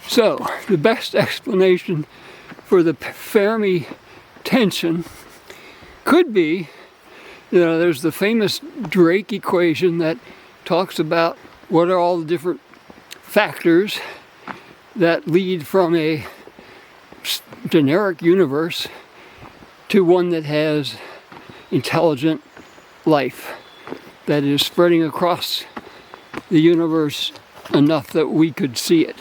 So, the best explanation for the Fermi tension could be, there's the famous Drake equation that talks about what are all the different factors that lead from a generic universe to one that has intelligent life that is spreading across the universe enough that we could see it.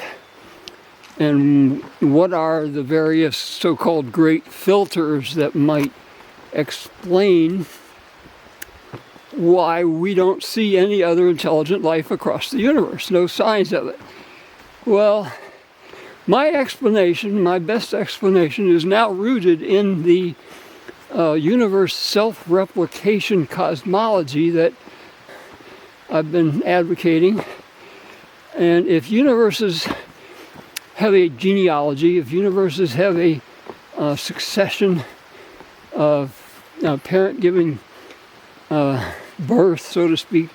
And what are the various so-called great filters that might explain why we don't see any other intelligent life across the universe? No signs of it. Well, my explanation, my best explanation, is now rooted in the Universe Self-Replication Cosmology that I've been advocating. And if universes have a genealogy, if universes have a succession of parent giving birth, so to speak,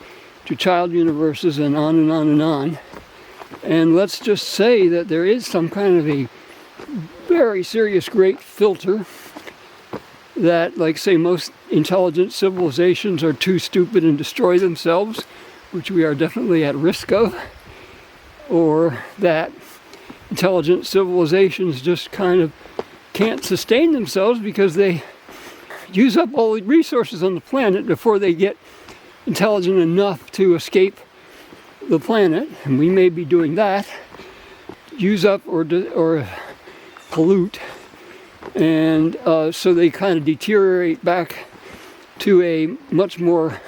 to child universes and on and on and on, and let's just say that there is some kind of a very serious great filter that, like, say, most intelligent civilizations are too stupid and destroy themselves, which we are definitely at risk of, or that intelligent civilizations just kind of can't sustain themselves because they use up all the resources on the planet before they get intelligent enough to escape the planet, and we may be doing that, use up or pollute, and so they kind of deteriorate back to a much more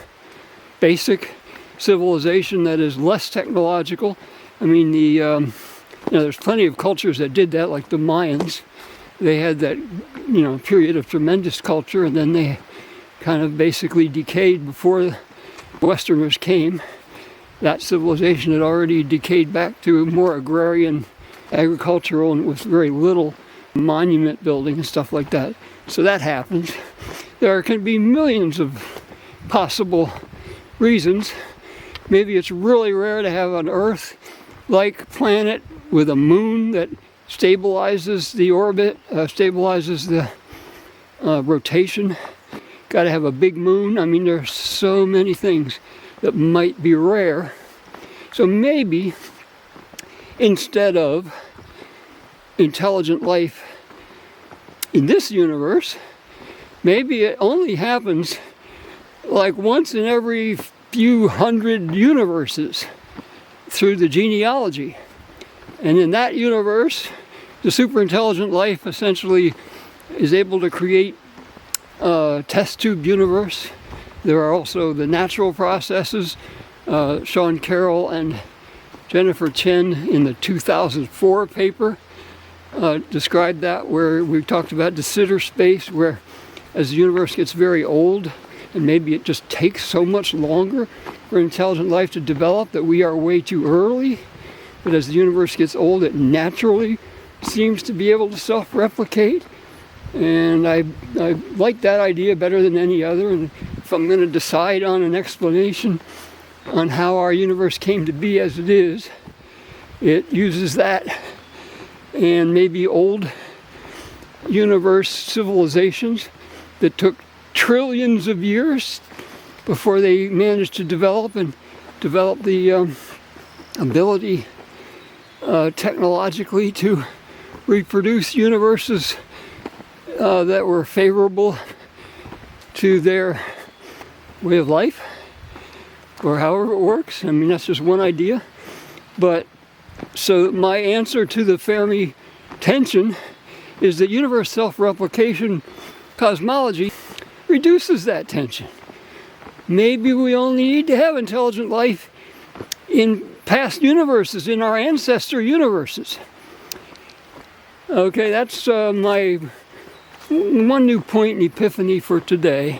basic civilization that is less technological. I mean, there's plenty of cultures that did that, like the Mayans. They had that, period of tremendous culture, and then they kind of basically decayed before the Westerners came. That civilization had already decayed back to more agrarian, agricultural, and with very little monument building and stuff like that. So that happens. There can be millions of possible reasons. Maybe it's really rare to have an Earth-like planet with a moon that stabilizes the orbit, stabilizes the rotation. Got to have a big moon. I mean, there's so many things that might be rare. So maybe instead of intelligent life in this universe, maybe it only happens like once in every few hundred universes through the genealogy. And in that universe, the superintelligent life essentially is able to create a test tube universe. There are also the natural processes. Sean Carroll and Jennifer Chen in the 2004 paper described that, where we talked about de Sitter space, where as the universe gets very old, and maybe it just takes so much longer for intelligent life to develop that we are way too early. But as the universe gets old, it naturally seems to be able to self-replicate. And I like that idea better than any other. And if I'm going to decide on an explanation on how our universe came to be as it is, it uses that. And maybe old universe civilizations that took trillions of years before they managed to develop the ability technologically to reproduce universes that were favorable to their way of life, or however it works. I mean, that's just one idea. But so my answer to the Fermi tension is that universe self-replication cosmology reduces that tension. Maybe we only need to have intelligent life in past universes, in our ancestor universes. Okay, that's my one new point and epiphany for today.